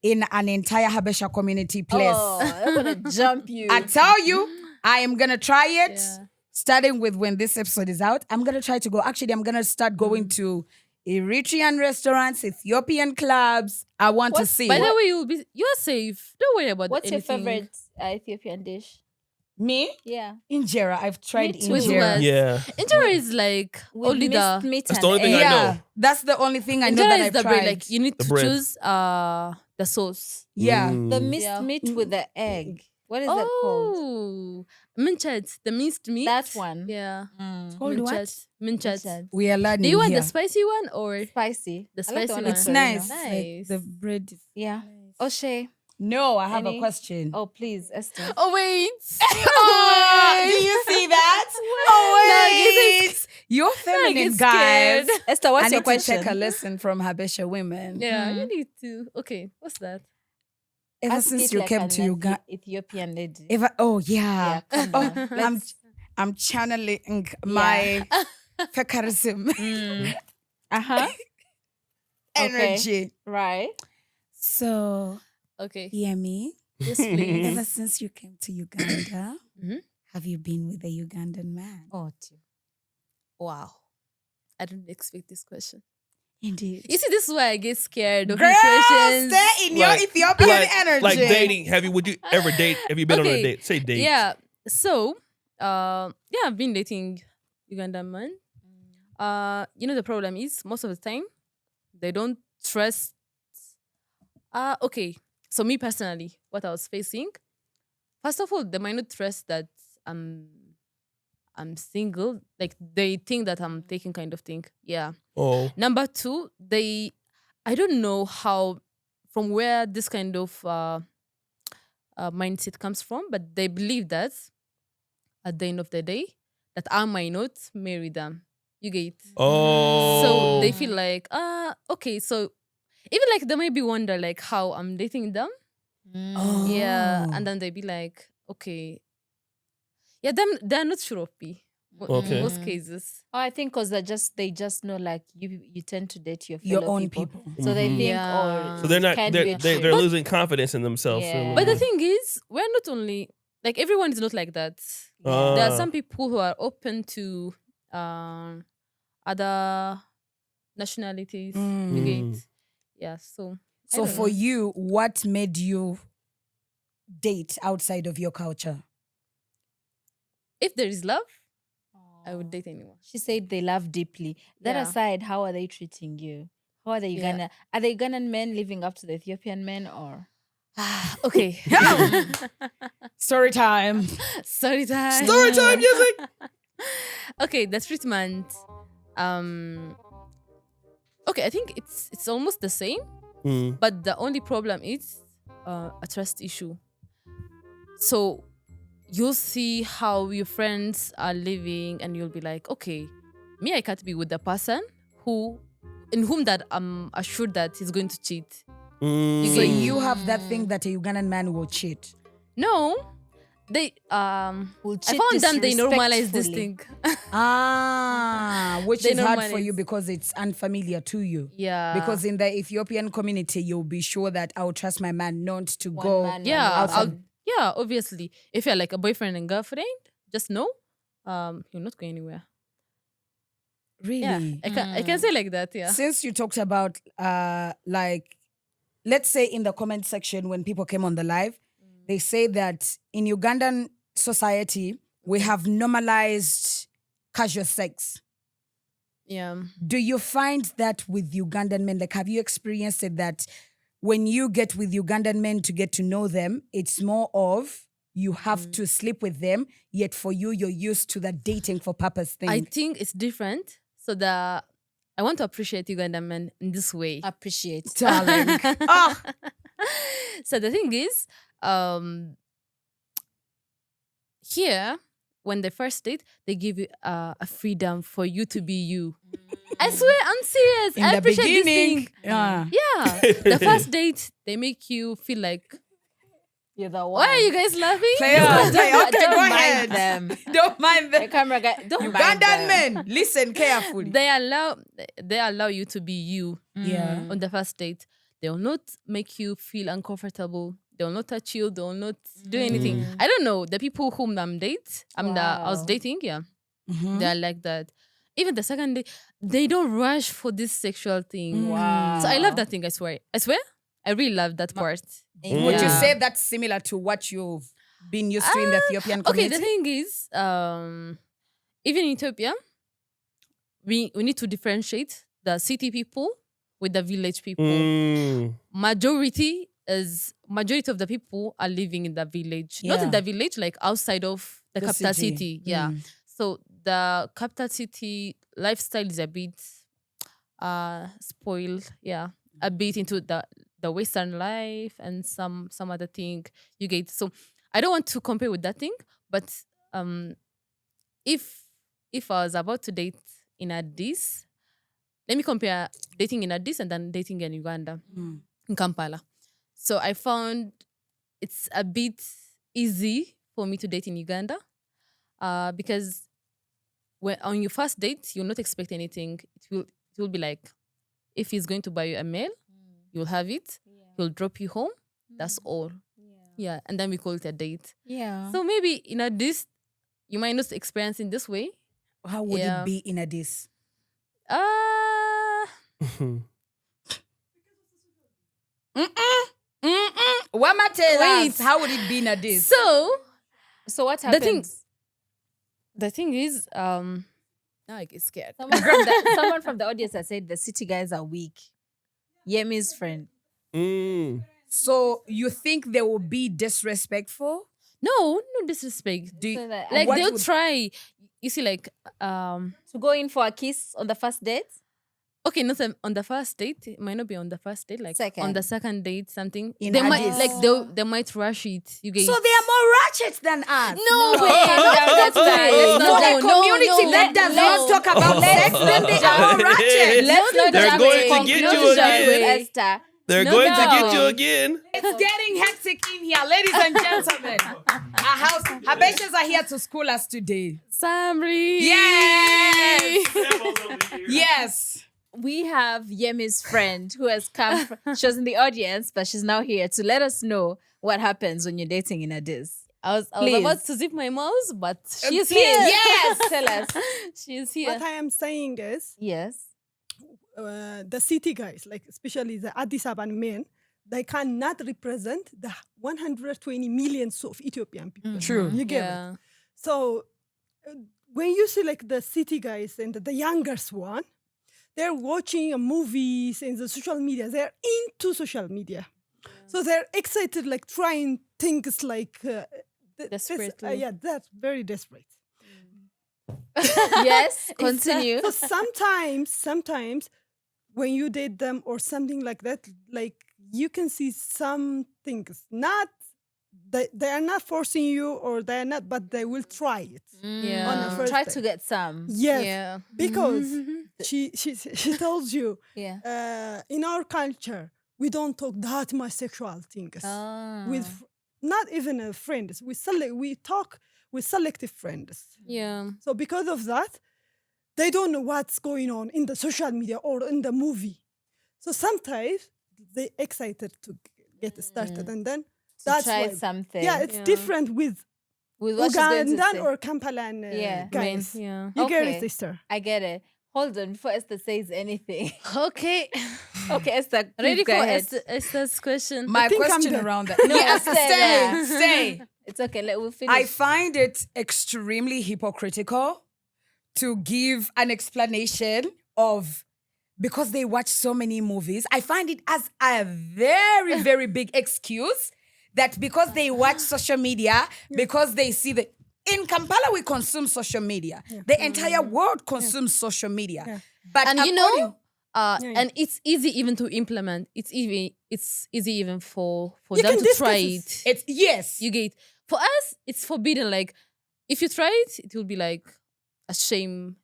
in an entire Habesha community place. Oh, I'm gonna jump you. I tell you, I am going to try it. Yeah. Starting with when this episode is out, I'm going to try to go. Actually, I'm going to start going to Eritrean restaurants, Ethiopian clubs. I want to see. By the way, you're safe. Don't worry about What's your anything. favorite Ethiopian dish? Me? Yeah. Injera. I've tried too. With injera. what? Yeah. Injera is like With only mixed the meat That's and the only thing I egg. know. Yeah, that's the only thing I know injera that is I've the tried. bread. Like you need The to bread. choose the sauce. Yeah. The Mm. mixed Yeah. meat with the egg. What is that called? Oh, minchet, the minced meat. That one. Yeah. Called what? Minchet. Minchet. Minchet. We are learning Do you want here. the spicy one or Spicy. The I like spicy one one. with It's Torino. nice. Nice. Like the bread. is- Yeah. O'Shea. No, I have Any? a question. Oh, please, Esther. Oh wait. Oh, do you see that? Oh, wait. You're feminine, get guys. scared. Esther, what's I your need to question? take a lesson from Habesha women. Yeah, you need to. Okay, what's that? Ever Ask since it you like came an to Uganda. Ethiopian lady. Oh, yeah. Yeah, calm Oh, down. I'm channeling my fekarism Uh-huh. energy. Right. So, Okay. Yemi, Yes, please. ever since you came to Uganda, Mhm. have you been with a Ugandan man? Oh, dear. Wow. I didn't expect this question. Indeed. You see, this is why I get scared of Girl, these questions. stay in your Like- Ethiopian like, energy. like dating. Would you ever date? Have you been on a Okay. date? Say date. Yeah. So, yeah, I've been dating Ugandan men. You know, the problem is most of the time they don't trust. Okay. So me personally, what I was facing, first of all, they might not trust that I'm single. Like they think that I'm taking kind of thing. Yeah. Oh. Number two, I don't know how, from where this kind of mindset comes from, but they believe that at the end of the day, that I might not marry them. You get? Oh. So they feel like, okay, so even like they maybe wonder like how I'm dating them. Oh. Yeah. And then they be like, okay. Yeah, they're not sure of me. Okay. In most cases. Oh, I think because they just know like you tend to date your Your fellow own people. people. So they Mhm. think, Yeah. oh, So they're not. can They're be they're, true. they're losing confidence in themselves. Yeah. But the thing is, we're not only like everyone is not like that. There are Ah. some people who are open to other nationalities. You Mm. get? Yeah. So So don't for know. you, what made you date outside of your culture? if there is love, I would date anyone. She said they love deeply. That Yeah. aside, how are they treating you? How are the Yeah. Uganda? Are the Ugandan men living up to the Ethiopian men or? Okay. Story time. Story time. Story time music. Okay, the treatment. Okay, I think it's almost the same, Mm. but the only problem is a trust issue. So you'll see how your friends are living, and you'll be like, okay, me, I can't be with the person who in whom that I'm assured that he's going to cheat. So you have that thing that a Ugandan man will cheat. No, they Will I cheat found them they normalize this disrespectfully. Which They is hard for normalize. you because it's unfamiliar to you. Yeah. Because in the Ethiopian community, you'll be sure that I'll trust my man not to go. man, Yeah, outside. obviously. If you're like a boyfriend and girlfriend, just know, you're not going anywhere. Really? Yeah, I can say like that. Yeah. Since you talked about like, let's say in the comment section when people came on the live, they say that in Ugandan society, we have normalized casual sex. Yeah. Do you find that with Ugandan men? Like, have you experienced it that when you get with Ugandan men to get to know them, it's more of you have to sleep with them, yet for you, you're used to the dating for purpose thing. I think it's different. So I want to appreciate Ugandan men in this way. Appreciate. Darling. Ah, So the thing is, here, when they first date, they give you a freedom for you to be you. I swear, I'm serious. in I the appreciate this beginning. thing. Yeah. Yeah. The first date, they make you feel like, You're the one. why are you guys laughing? Play on. Okay, Don't go mind ahead. them. Don't mind The them. camera guy. Don't mind Ugandan them. men, listen carefully. They allow you to be you Yeah. on the first date. They will not make you feel uncomfortable. They will not touch you. They will not do anything. I don't know. The people whom I was Wow. dating, yeah, Mhm. they are like that. Even the second day, they don't rush for this sexual thing. Wow. So I love that thing. I swear. I really love that part. Would you Yeah. say that's similar to what you've been used to in the Ethiopian Okay, community? the thing is, even in Ethiopia, we need to differentiate the city people with the village people. Majority of the people are living in the village, not in Yeah. the village, like outside of the capital city. Yeah. So the capital city lifestyle is a bit spoiled. Yeah, a bit into the Western life and some other thing you get. So I don't want to compare with that thing, but if I was about to date in Addis, let me compare dating in Addis and then dating in Uganda, in Kampala. So I found it's a bit easy for me to date in Uganda because when on your first date, you'll not expect anything. It will be like, if he's going to buy you a meal, you'll have it. He'll drop you home. That's all. Yeah, and then we call it a date. Yeah. So maybe in Addis, you might not experience in this way. How would Yeah. it be in Addis? Wama tell Wait. us, how would it be in Addis? So what The happens? thing is, now I get scared. Someone from the audience has said the city guys are weak. Yemi's friend. So you think they will be disrespectful? No disrespect. So that- Like what they'll would- try. You see, like to go in for a kiss on the first date? okay, not on the first date. It might not be on the first date. Like on Second. the second date, something. In They might Addis. they might rush it. You get So it? they are more ratchet than us. No way. That's bad. For Let's a not community that does not talk about sex, then they are more ratchet. Let's not They're jump going to to get you conclusions, again. Esther. They're No, going to no. get you again. It's getting hectic in here, ladies and gentlemen. Our house, Habeshas are here to school us today. Samri. Yes. Yes. We have Yemi's friend who has come. She was in the audience, but she's now here to let us know what happens when you're dating in Addis. I was Please. about to zip my mouth, but she's Please. here. Yes. Tell us. She's here. What I am saying is, Yes. the city guys, like especially the Addis Ababan men, they cannot represent the 120 millions of Ethiopian people. True. You get it? Yeah. So when you see like the city guys and the youngest one, they're watching movies and the social media. They're into social media. So they're excited, like trying things like Desperately. yeah, that's very desperate. Yes. Continue. So sometimes when you date them or something like that, like you can see some things, not they are not forcing you, or they are not, but they will try it. Yeah. On the first Try day. to get some. Yes, Yeah. because she tells you, Yeah. in our culture we don't talk that much sexual things with not even friends. We talk with selective friends. Yeah. So because of that, they don't know what's going on in the social media or in the movie. So sometimes they excited to get started, and then that's try why. something. Yeah, it's Yeah. different with With what she's going to Ugandan say. or Kampalan Yeah. guys. Yeah. You get Okay. it, sister. I get it. Hold on before Esther says anything. Okay. Okay, Esther, please Ready go for ahead. Esther's question? My think I'm question done. around that. No, Yes, stay. stay. It's okay. We'll finish. I find it extremely hypocritical to give an explanation of, because they watch so many movies. I find it as a very, very big excuse that because they watch social media, because they see the. In Kampala, we consume social media. The entire world consumes social media. But And you according- know, and it's easy even to implement. It's easy even for You them can to discuss try it. it. it's yes. You get. For us, it's forbidden. Like, if you try it, it will be like a shame.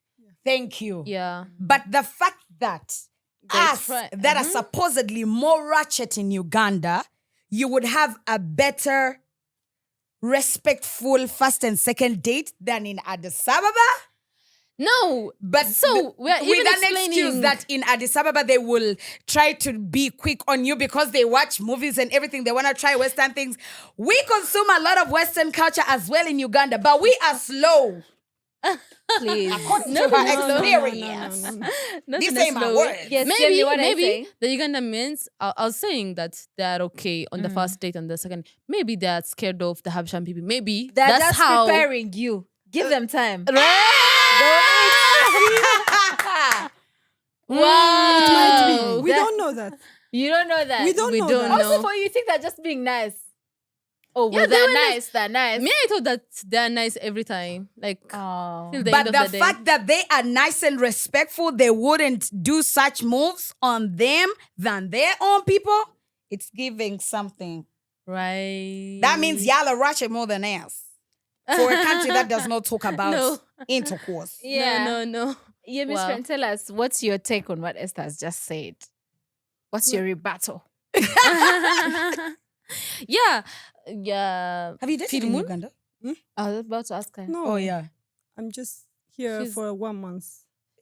Thank you. Yeah. But the fact that They us try- that are supposedly more ratchet in Uganda, you would have a better respectful first and second date than in Addis Ababa. No, But so we're with even an explaining excuse that in Addis Ababa they will try to be quick on you because they watch movies and everything. They want to try Western things. We consume a lot of Western culture as well in Uganda, but we are slow. Please. According to her experience. Not These in ain't a my slow words. way. Yes, tell me what I maybe say. the Ugandan men are saying that they are okay on the first date and the second. Maybe they are scared of the Habeshan people. Maybe They're that's just how. preparing you. Give them time. Might be. We That- don't know that. You don't know that. We don't know don't that. Also, know. for you, think they're just being nice. Oh, Yeah, well, they they're were nice. They're nice. Me, I thought that they are nice every time. Like Oh. till the But end the of the day. fact that they are nice and respectful, they wouldn't do such moves on them than their own people, it's giving something. Right. That means y'all are ratchet more than us. For a country that does not talk about No. intercourse. Yeah. No. Yeah, Miss Wow. Friend, tell us, what's your take on what Esther has just said? What's your rebuttal? Yeah. Have you dated in Filmun? Uganda? I was about to ask her. No. Oh, yeah. I'm just here She's- for 1 month.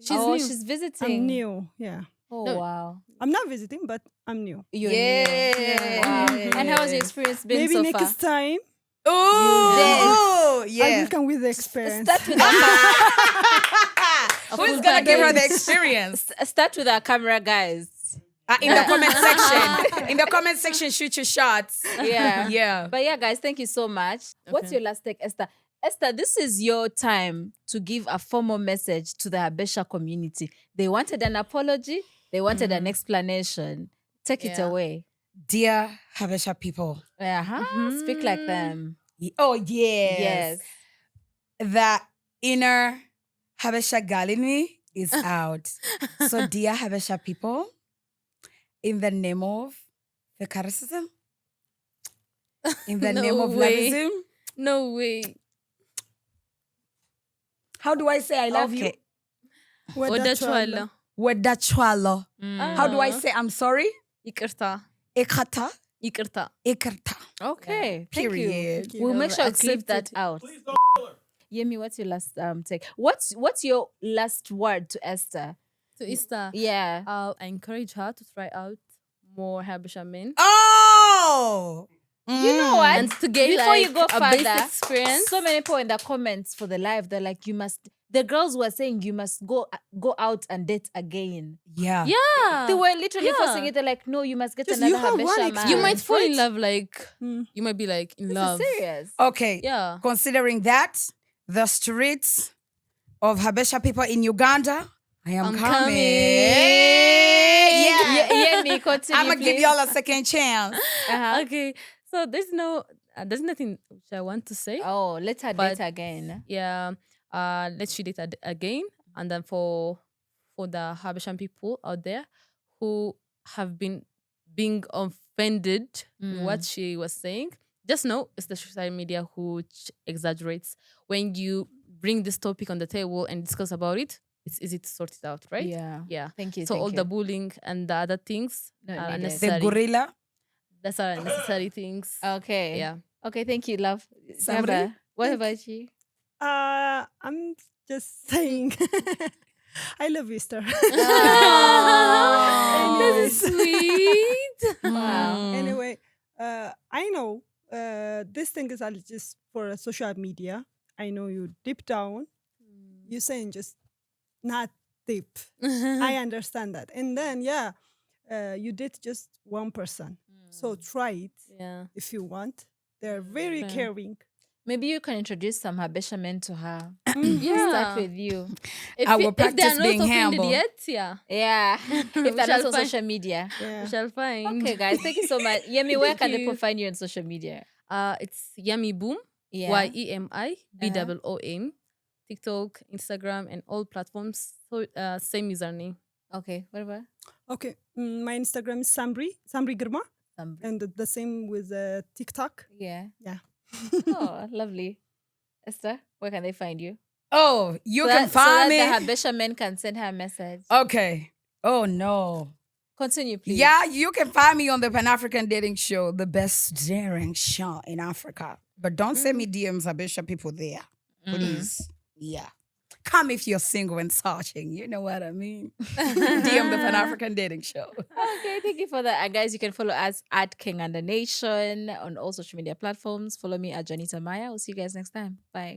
She's oh, new. she's visiting. I'm new. Yeah. Oh, No. wow. I'm not visiting, but I'm new. You're Yeah. Wow. And how has your experience been Maybe so next far? time Oh, I yeah. will come with the experience. Start with our, Who's gonna give her the experience? start with our camera, guys. In the comment section. In the comment section, shoot your shots. Yeah. Yeah. But yeah, guys, thank you so much. What's Okay. your last take, Esther? Esther, this is your time to give a formal message to the Habesha community. They wanted an apology. They wanted an explanation. Take it Yeah. away. Dear Habesha people. Uh-huh. Speak like them. Oh, yes. Yes. The inner Habesha girl in me is out. So, dear Habesha people, in the name of Fekaricism, in the No name of way. lovism, No way. how do I say I love you? Okay. Oda chwala. Wedachwalo. How do I say I'm sorry? Ikrta. Ekata. Ikrta. Ekerta. Okay. Thank Period. you. We'll make sure to clip that Accepted. out. Yemi, what's your last take? What's your last word to Esther? To Esther, Yeah. I encourage her to try out more Habesha men. Oh! You know what? And to get Before like you go a base further, experience. so many people in the comments for the live, they're like, the girls were saying you must go out and date again. Yeah. Yeah. They were literally Yeah. forcing it. They're like, no, you must get Just another you have one Habesha man. experience. You might fall in Right? love like Mm. you might be like in This love. is serious. Okay. Yeah. Considering that, the streets of Habesha people in Uganda, I am I'm coming. coming. Yeah. Yemi, continue, I'm gonna give please. y'all a second chance. Uh-huh. Okay. So there's nothing which I want to say. Oh, let her But- date again. Yeah. Let's read it again, and then for the Habeshan people out there who have been being offended with what she was saying, just know it's the social media who exaggerates. When you bring this topic on the table and discuss about it, it's easy to sort it out, right? Yeah. Yeah. Thank you. So thank all you. the bullying and the other things Not are needed. The unnecessary. gorilla. That's are unnecessary things. Okay. Yeah. Okay, thank you, love. Somebody? Neva, what Thank about you? I'm just saying, I love Esther. That's sweet. Wow. Anyway, I know this thing is all just for social media. I know you deep down, you're saying just not deep. I understand that. And then, you did just 1%. So try it Yeah. if you want. They're very Fair. caring. Maybe you can introduce some Habesha men to her. Yeah. Start with you. I will if they practice are not being offended humble. yet, yeah, Yeah. If We they're not shall on find- social media. Yeah. we shall find. Okay, guys. Thank you so much. Yemi, where Thank can you. people find you on social media? It's Yemi Boom. Yeah. YEMIBOOM. TikTok, Instagram, and all platforms. So same username. Okay. What about Okay. My Instagram is Samri Girma. some? And the same with TikTok. Yeah. Yeah. Oh, lovely. Esther, where can they find you? Oh, you So can that- find so me. that the Habesha men can send her a message. Okay. Oh no. Continue, please. Yeah, you can find me on the Pan African Dating Show, the best daring show in Africa. But don't send me DMs, Habesha people there, please. Yeah. Come if you're single and searching. You know what I mean. DM the Pan African Dating Show. Okay, thank you for that. And guys, you can follow us at King and the Nation on all social media platforms. Follow me at Janita Maya. We'll see you guys next time. Bye.